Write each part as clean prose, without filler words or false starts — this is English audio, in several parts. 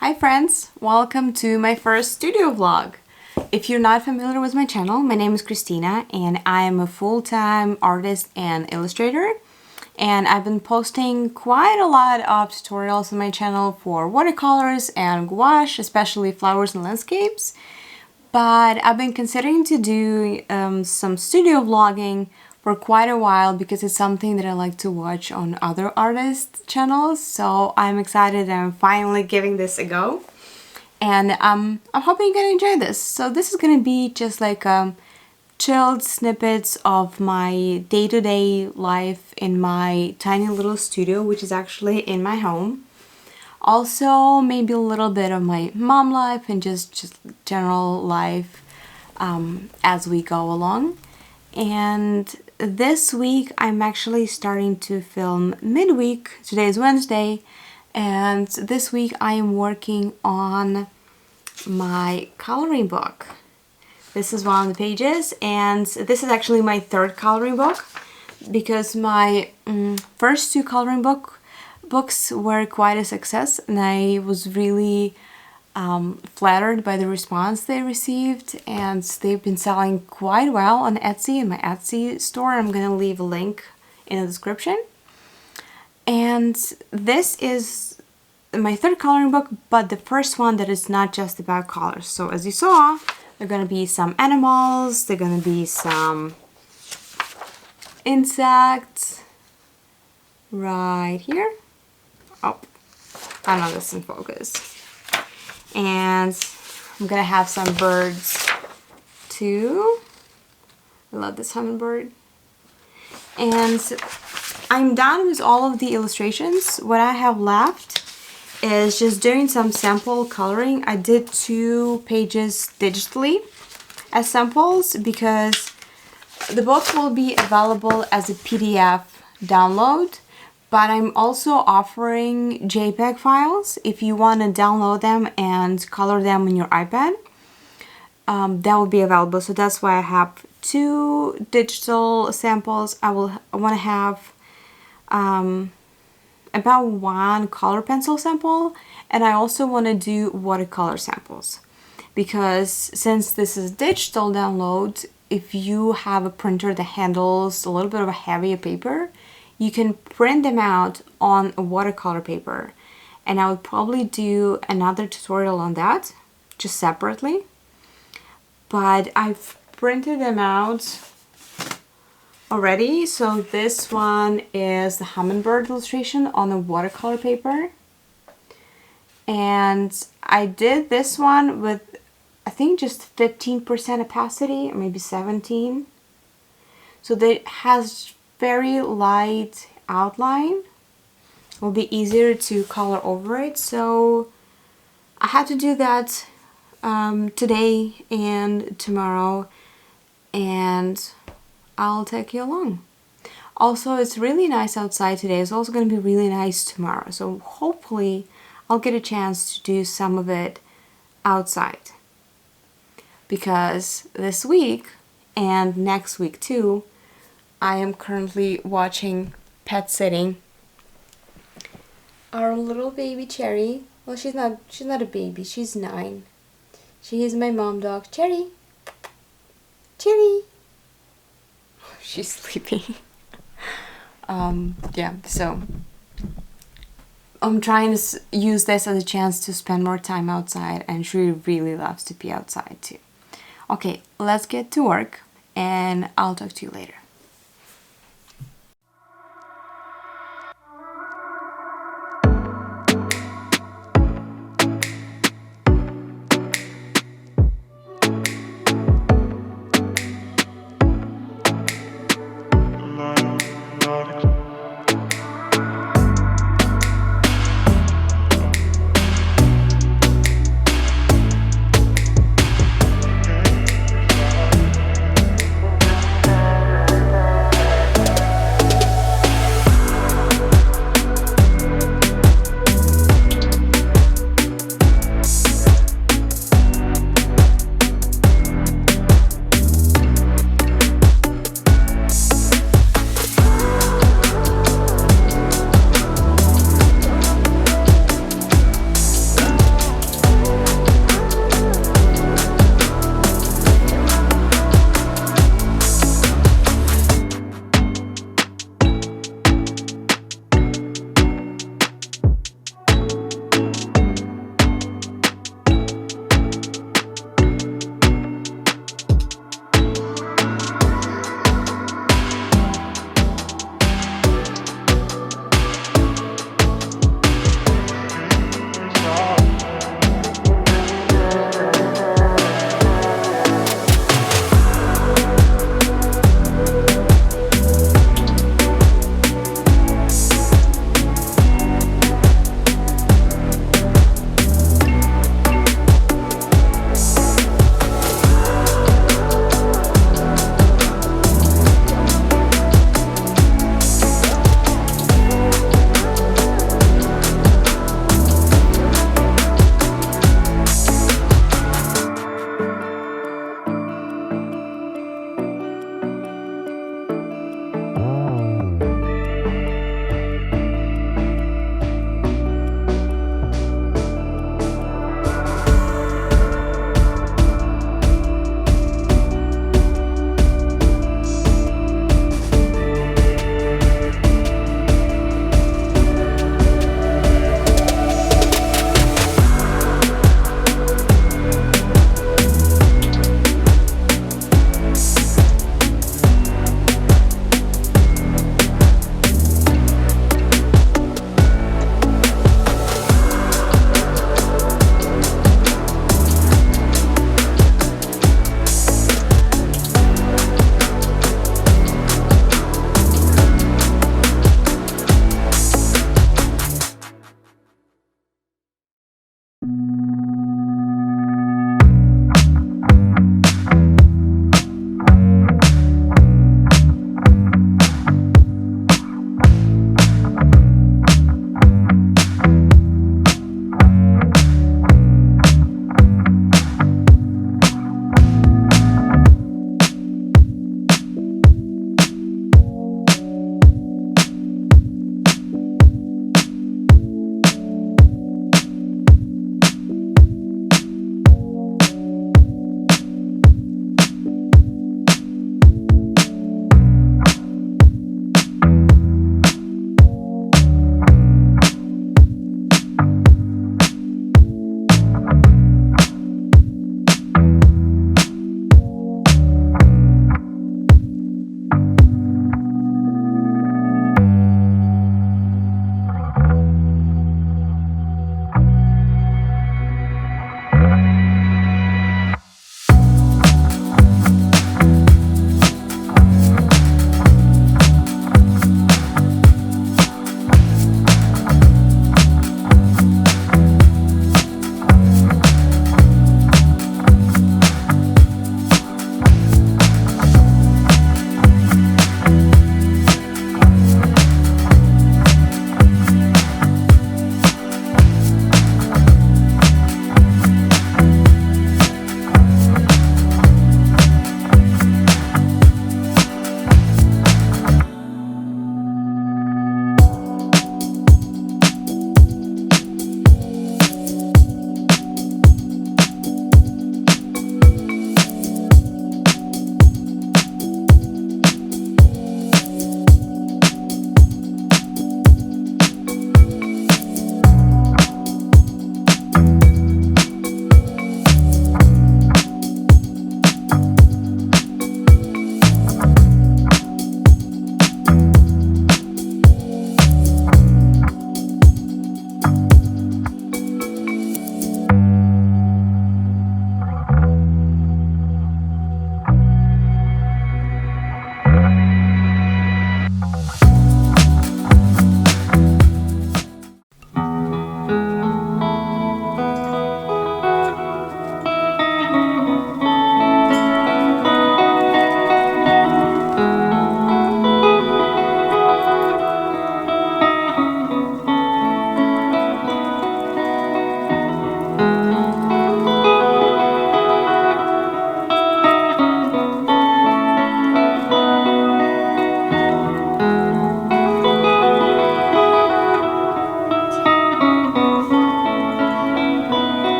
Hi friends, welcome to my first studio vlog. If you're not familiar with my channel, my name is Christina and I am a full-time artist and illustrator. And I've been posting quite a lot of tutorials on my channel for watercolors and gouache, especially flowers and landscapes. But I've been considering to do some studio vlogging for quite a while because it's something that I like to watch on other artists' channels. So I'm excited I'm finally giving this a go. And I'm hoping you're gonna enjoy this. So this is gonna be just like chilled snippets of my day-to-day life in my tiny little studio, which is actually in my home. Also, maybe a little bit of my mom life and just general life as we go along. And this week, I'm actually starting to film midweek. Today is Wednesday, and this week I am working on my coloring book. This is one of the pages, and this is actually my third coloring book because my first two coloring books were quite a success, and I was really flattered by the response they received, and they've been selling quite well on Etsy, in my Etsy store. I'm gonna leave a link in the description. And this is my third coloring book, but the first one that is not just about colors. So as you saw, there are gonna be some animals, there are gonna be some insects right here. Oh, I know this is in focus. And I'm gonna have some birds too. I love this hummingbird. And I'm done with all of the illustrations. What I have left is just doing some sample coloring. I did 2 pages digitally as samples because the book will be available as a PDF download. But I'm also offering JPEG files if you want to download them and color them on your iPad. That will be available. So that's why I have 2 digital samples. I want to have about 1 color pencil sample, and I also want to do watercolor samples because since this is digital download, if you have a printer that handles a little bit of a heavier paper, you can print them out on a watercolor paper, and I would probably do another tutorial on that just separately. But I've printed them out already. So this one is the hummingbird illustration on a watercolor paper, and I did this one with I think just 15% opacity or maybe 17, so that it has very light outline. It will be easier to color over it. So I had to do that today and tomorrow, and I'll take you along. Also, it's really nice outside today. It's also going to be really nice tomorrow. So hopefully I'll get a chance to do some of it outside, because this week and next week too, I am currently watching Pet Sitting. Our little baby Cherry. Well, she's not a baby. She's 9. She is my mom dog, Cherry. Cherry. She's sleeping. Yeah. So I'm trying to use this as a chance to spend more time outside, and she really loves to be outside too. Okay, let's get to work, and I'll talk to you later.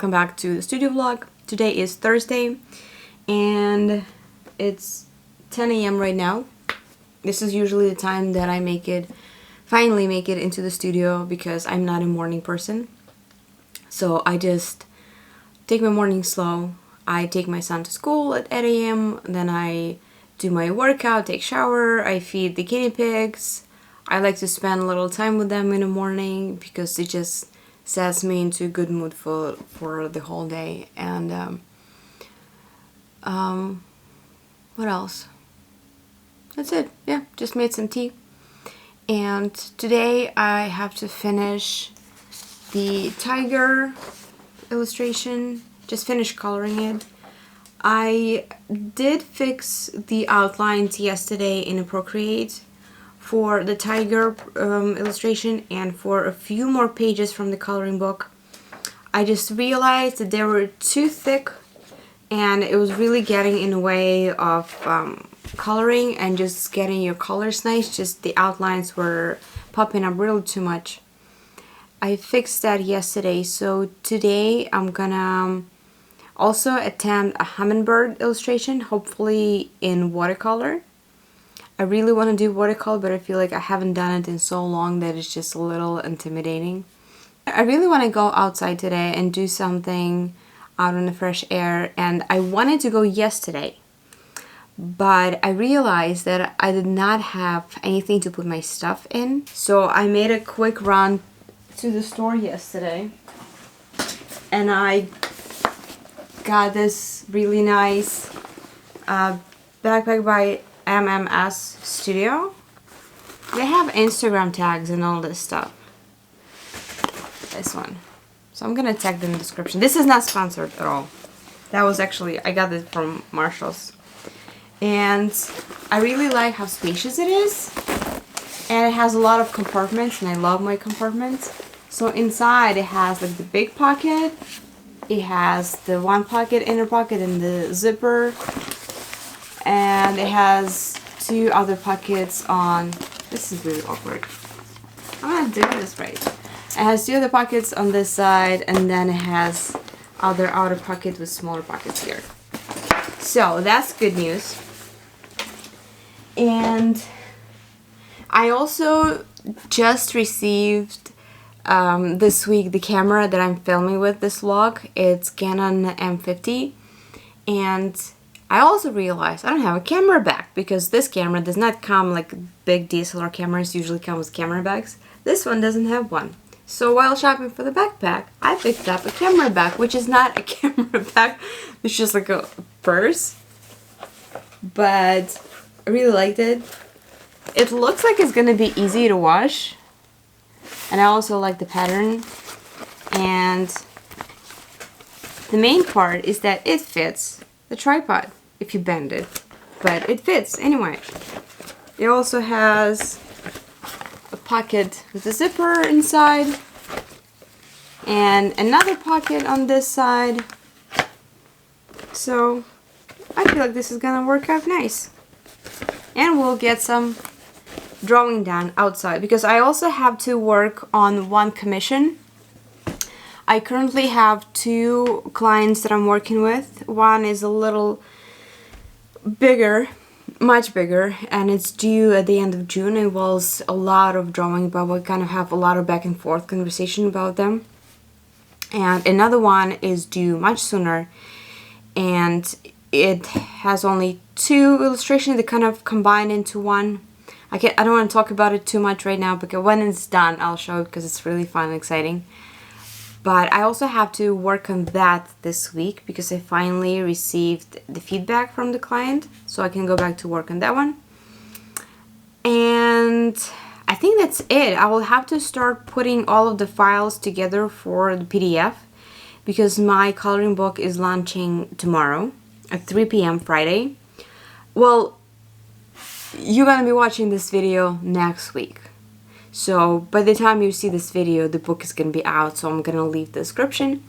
welcome back to the studio vlog. Today is Thursday and it's 10 a.m. right now. This is usually the time that I finally make it into the studio because I'm not a morning person. So I just take my morning slow. I take my son to school at 8 a.m. Then I do my workout, take shower, I feed the guinea pigs. I like to spend a little time with them in the morning because it just sets me into a good mood for the whole day. And what else? That's it. Yeah, just made some tea. And today I have to finish the tiger illustration, just finish coloring it. I did fix the outlines yesterday in Procreate for the tiger illustration and for a few more pages from the coloring book. I just realized that they were too thick and it was really getting in the way of coloring and just getting your colors nice. Just the outlines were popping up really too much. I fixed that yesterday, so today I'm gonna also attempt a hummingbird illustration, hopefully in watercolor. I really want to do watercolor, but I feel like I haven't done it in so long that it's just a little intimidating. I really want to go outside today and do something out in the fresh air, and I wanted to go yesterday, but I realized that I did not have anything to put my stuff in. So I made a quick run to the store yesterday, and I got this really nice backpack by MMS Studio. They have Instagram tags and all this stuff. This one. So I'm gonna tag them in the description. This is not sponsored at all. That was actually, I got it from Marshall's. And I really like how spacious it is. And it has a lot of compartments, and I love my compartments. So inside it has like the big pocket. It has the one pocket, inner pocket, and the zipper. And it has two other pockets on, this is really awkward. I'm not doing this right. It has two other pockets on this side, and then it has other outer pocket with smaller pockets here. So that's good news. And I also just received this week the camera that I'm filming with this vlog. It's Canon M50, and I also realized I don't have a camera bag because this camera does not come like big DSLR cameras usually come with camera bags. This one doesn't have one. So while shopping for the backpack, I picked up a camera bag, which is not a camera bag, it's just like a purse. But I really liked it. It looks like it's gonna be easy to wash. And I also like the pattern. And the main part is that it fits the tripod if you bend it, but it fits anyway. It also has a pocket with a zipper inside and another pocket on this side, so I feel like this is gonna work out nice. And we'll get some drawing done outside because I also have to work on one commission. I currently have two clients that I'm working with. One is a little bigger, much bigger, and it's due at the end of June. It was a lot of drawing, but we kind of have a lot of back and forth conversation about them. And another one is due much sooner, and it has only two illustrations that kind of combine into one. I don't want to talk about it too much right now because when it's done I'll show it because it's really fun and exciting. But I also have to work on that this week because I finally received the feedback from the client, so I can go back to work on that one. And I think that's it. I will have to start putting all of the files together for the PDF because my coloring book is launching tomorrow at 3 p.m. Friday. Well, you're gonna be watching this video next week. So by the time you see this video, the book is gonna be out, so I'm gonna leave the description.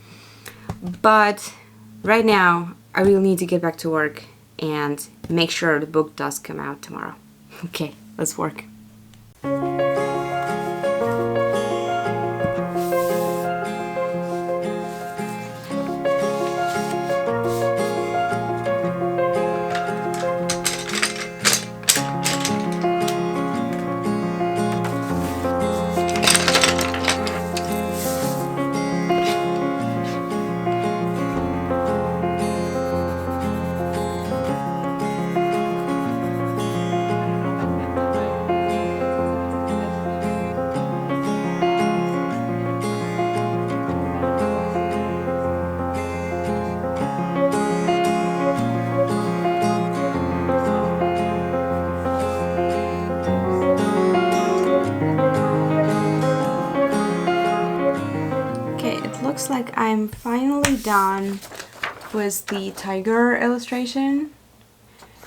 But right now, I really need to get back to work and make sure the book does come out tomorrow. Okay, let's work. done was the tiger illustration.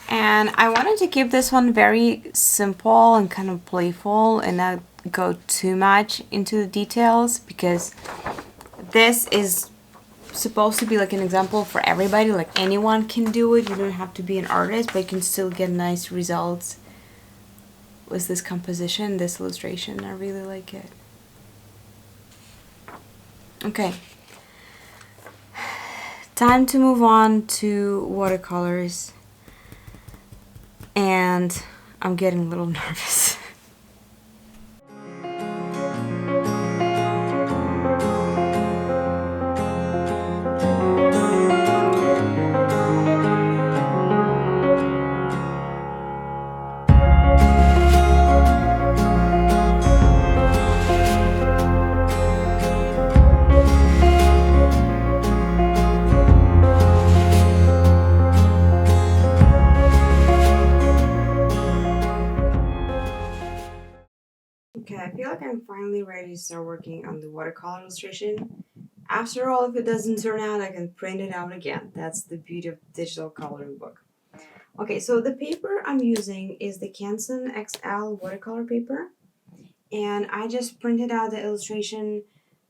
And I wanted to keep this one very simple and kind of playful and not go too much into the details, because this is supposed to be like an example for everybody. Like anyone can do it. You don't have to be an artist, but you can still get nice results with this composition, this illustration. I really like it. Okay. Time to move on to watercolors. And I'm getting a little nervous. Okay, I feel like I'm finally ready to start working on the watercolor illustration. After all, if it doesn't turn out, I can print it out again. That's the beauty of digital coloring book. Okay, so the paper I'm using is the Canson XL watercolor paper. And I just printed out the illustration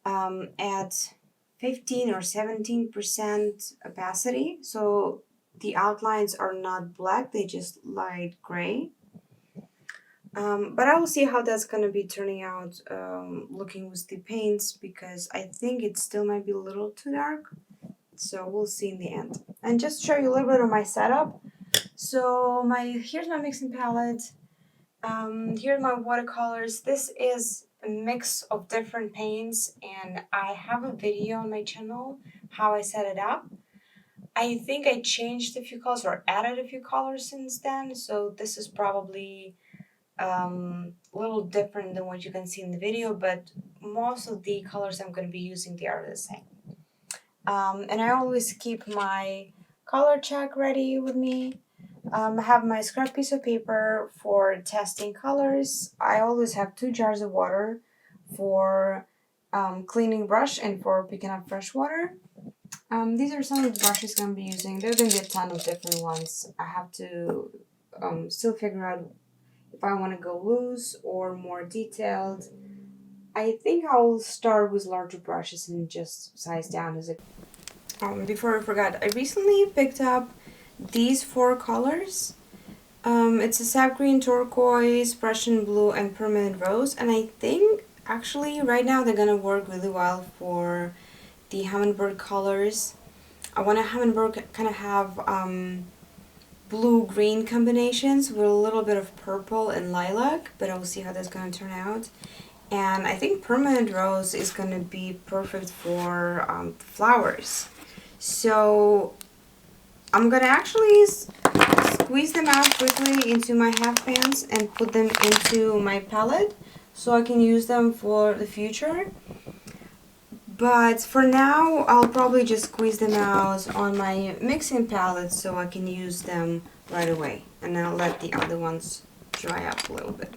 at 15 or 17% opacity. So the outlines are not black, they just light gray. But I will see how that's going to be turning out looking with the paints, because I think it still might be a little too dark. So we'll see in the end. And just show you a little bit of my setup. So here's my mixing palette. Here's my watercolors. This is a mix of different paints, and I have a video on my channel how I set it up. I think I changed a few colors or added a few colors since then, so this is probably a little different than what you can see in the video, but most of the colors I'm going to be using, they are the same. And I always keep my color check ready with me. I have my scrap piece of paper for testing colors. I always have 2 jars of water for cleaning brush and for picking up fresh water. These are some of the brushes I'm going to be using. There's going to be a ton of different ones. I have to still figure out if I want to go loose or more detailed. I think I'll start with larger brushes and just size down as it. Before I forgot, I recently picked up these 4 colors. It's a sap green, turquoise, Prussian blue, and permanent rose. And I think actually right now they're gonna work really well for the hummingbird colors. I want a hummingbird kind of have blue-green combinations with a little bit of purple and lilac, but I'll see how that's gonna turn out. And I think permanent rose is gonna be perfect for flowers. So I'm gonna actually squeeze them out quickly into my half pans and put them into my palette so I can use them for the future. But for now, I'll probably just squeeze them out on my mixing palette so I can use them right away. And I'll let the other ones dry up a little bit.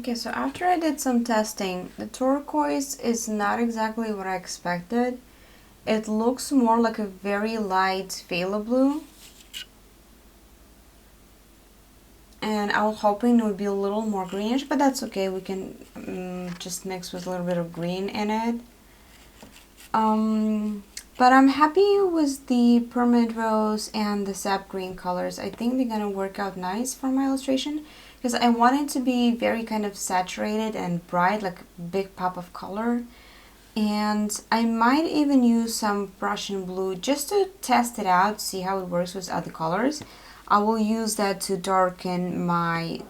Okay, so after I did some testing, the turquoise is not exactly what I expected. It looks more like a very light phthalo blue. And I was hoping it would be a little more greenish, but that's okay. We can just mix with a little bit of green in it. But I'm happy with the permanent rose and the sap green colors. I think they're gonna work out nice for my illustration, because I want it to be very kind of saturated and bright, like a big pop of color. And I might even use some Prussian blue just to test it out, see how it works with other colors. I will use that to darken my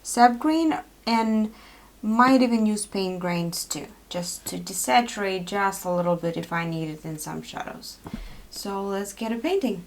sap green, and might even use paint grains too, just to desaturate just a little bit if I need it in some shadows. So let's get a painting.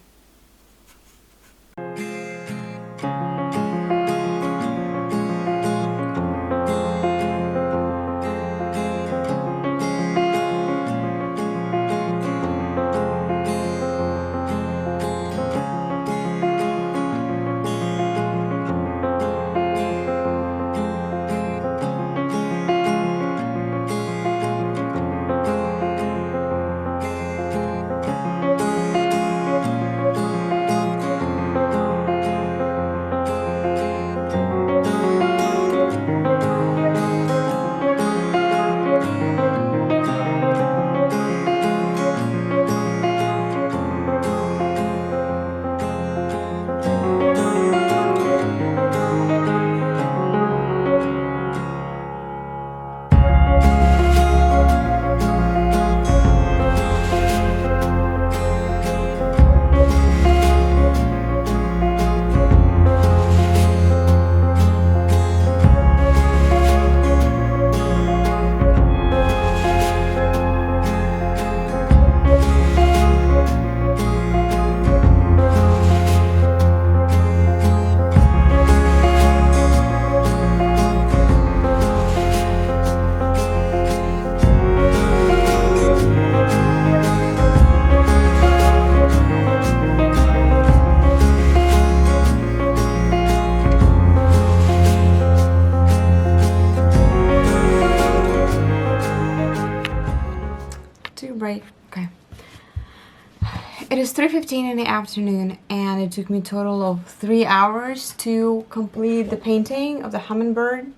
is 3:15 in the afternoon, and it took me a total of 3 hours to complete the painting of the hummingbird.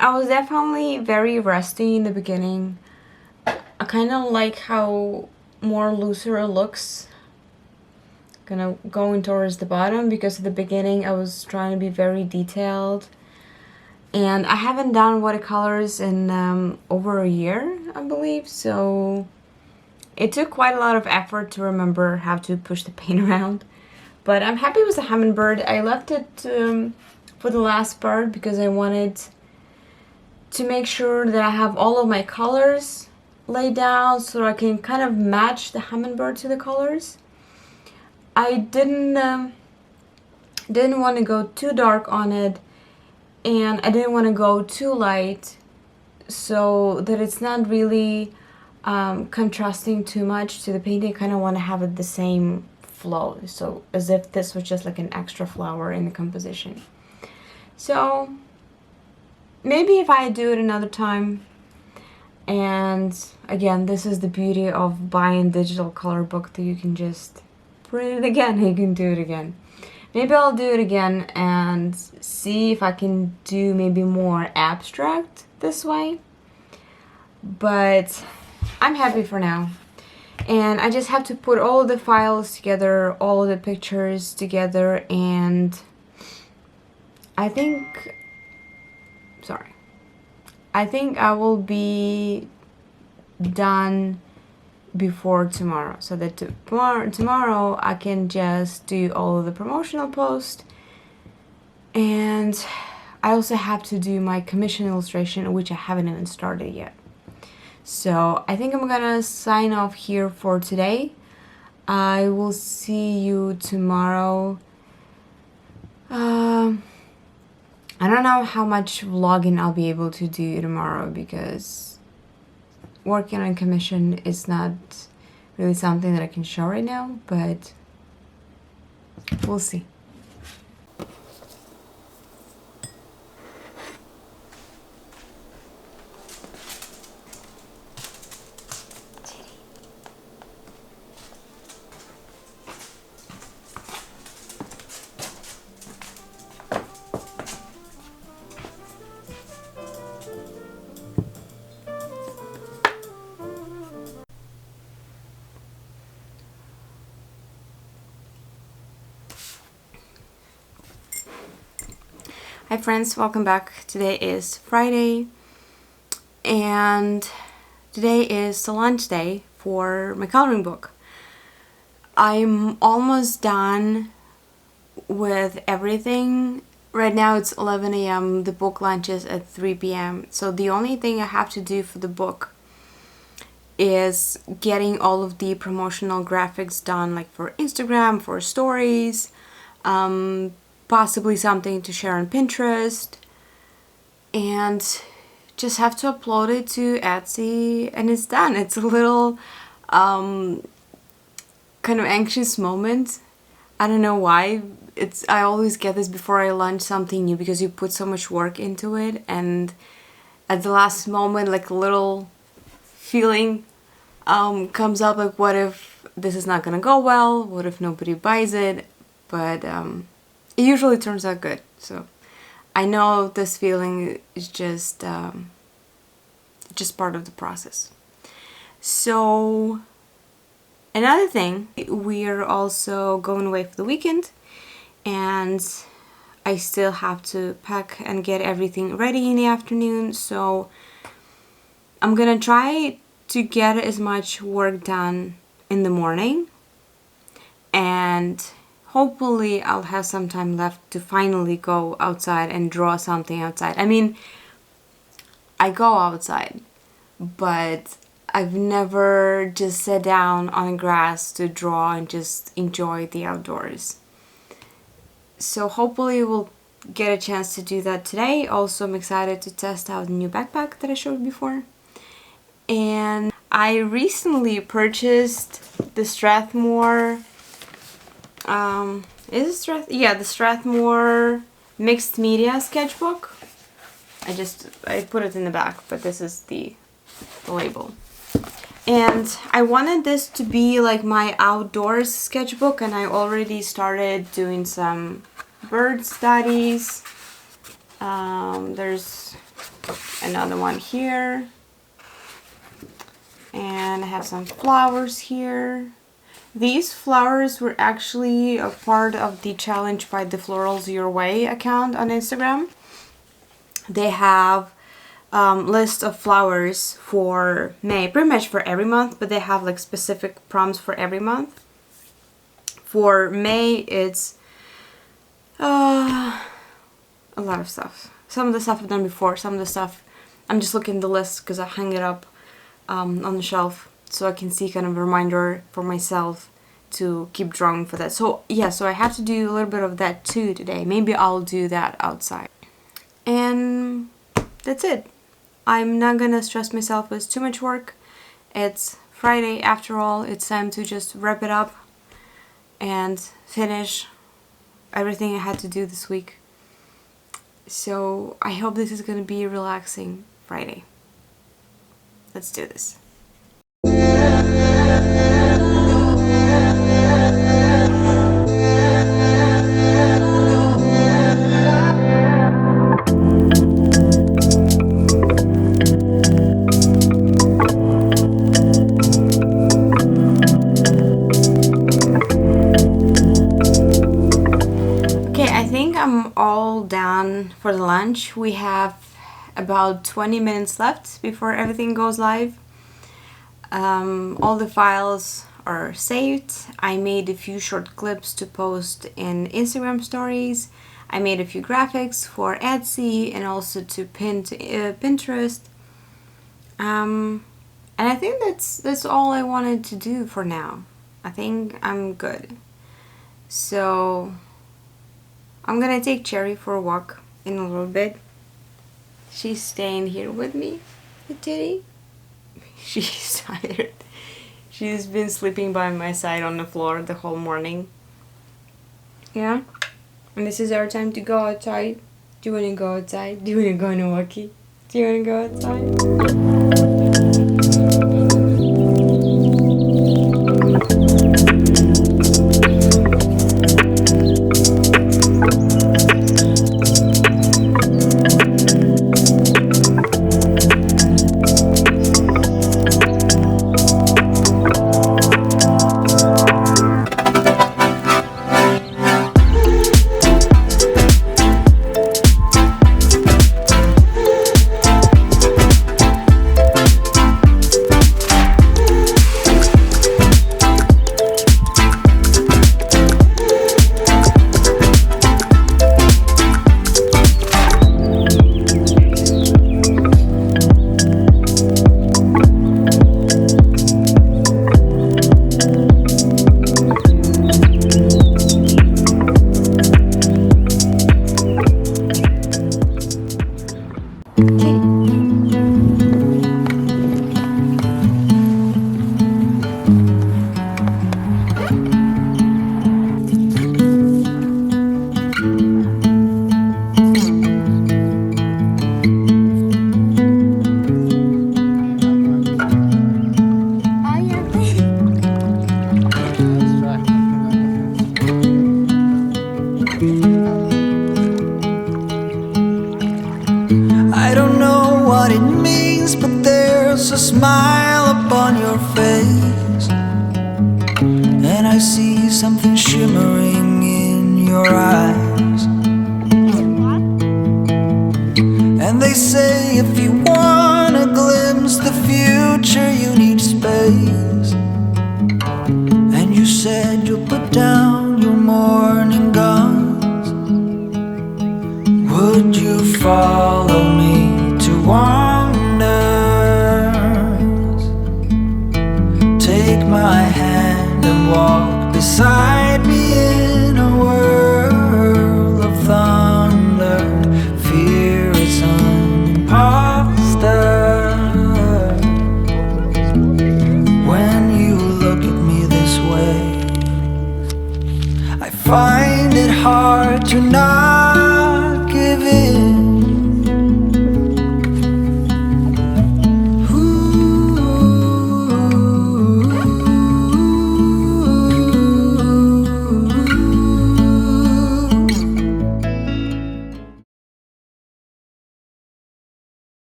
I was definitely very rusty in the beginning. I kind of like how more looser it looks, kind of going towards the bottom, because at the beginning I was trying to be very detailed. And I haven't done watercolors in over a year, I believe, so it took quite a lot of effort to remember how to push the paint around. But I'm happy with the hummingbird. I left it for the last part because I wanted to make sure that I have all of my colors laid down so I can kind of match the hummingbird to the colors. I didn't want to go too dark on it, and I didn't want to go too light so that it's not really contrasting too much to the painting. I kind of want to have it the same flow, so as if this was just like an extra flower in the composition. So maybe if I do it another time. And again, this is the beauty of buying digital color book, that you can just print it again and you can do it again. Maybe I'll do it again and see if I can do maybe more abstract this way. But I'm happy for now. And I just have to put all of the files together, all of the pictures together, and I think I will be done before tomorrow, so that tomorrow I can just do all of the promotional posts. And I also have to do my commission illustration, which I haven't even started yet. So I think I'm gonna sign off here for today. I will see you tomorrow. I don't know how much vlogging I'll be able to do tomorrow, because working on commission is not really something that I can show right now, but we'll see. Hi friends, welcome back. Today is Friday, and today is the launch day for my coloring book. I'm almost done with everything. Right now it's 11 a.m. The book launches at 3 p.m. So the only thing I have to do for the book is getting all of the promotional graphics done, like for Instagram, for stories, possibly something to share on Pinterest, and just have to upload it to Etsy, and it's done. It's a little kind of anxious moment. I don't know why. I always get this before I launch something new, because you put so much work into it, and at the last moment, like a little feeling comes up, like, what if this is not gonna go well? What if nobody buys it? But it usually turns out good. So I know this feeling is just part of the process. So another thing, we're also going away for the weekend, and I still have to pack and get everything ready in the afternoon. So I'm gonna try to get as much work done in the morning, and hopefully I'll have some time left to finally go outside and draw something outside. I mean, I go outside, but I've never just sat down on grass to draw and just enjoy the outdoors. So hopefully we'll get a chance to do that today. Also, I'm excited to test out the new backpack that I showed before. And I recently purchased the Strathmore the Strathmore mixed media sketchbook. I put it in the back, but this is the label. And I wanted this to be like my outdoors sketchbook, and I already started doing some bird studies. There's another one here, and I have some flowers here. These flowers were actually a part of the challenge by the Florals Your Way account on Instagram. They have list of flowers for May, pretty much for every month, but they have like specific prompts for every month. For May, it's a lot of stuff. Some of the stuff I've done before, some of the stuff I'm just looking at the list because I hung it up on the shelf so I can see kind of a reminder for myself to keep drawing for that. So yeah, so I have to do a little bit of that too today. Maybe I'll do that outside. And that's it. I'm not gonna stress myself with too much work. It's Friday after all. It's time to just wrap it up and finish everything I had to do this week. So I hope this is gonna be a relaxing Friday. Let's do this. I'm all done for the lunch. We have about 20 minutes left before everything goes live. All the files are saved. I made a few short clips to post in Instagram stories. I made a few graphics for Etsy and also to pin to Pinterest. And I think that's all I wanted to do for now. I think I'm good. So I'm gonna take Cherry for a walk in a little bit. She's staying here with me, the titty. She's tired. She's been sleeping by my side on the floor the whole morning. Yeah? And this is our time to go outside. Do you wanna go outside? Do you wanna go on a walkie? Do you wanna go outside? A smile upon your face, and I see something shimmering in your eyes. And they say if you want to glimpse the future, you need space. And you said you'll put down your morning guns. Would you follow me to wander? Take my hand and walk beside me in a world of thunder. Fear is an imposter. When you look at me this way, I find it hard to not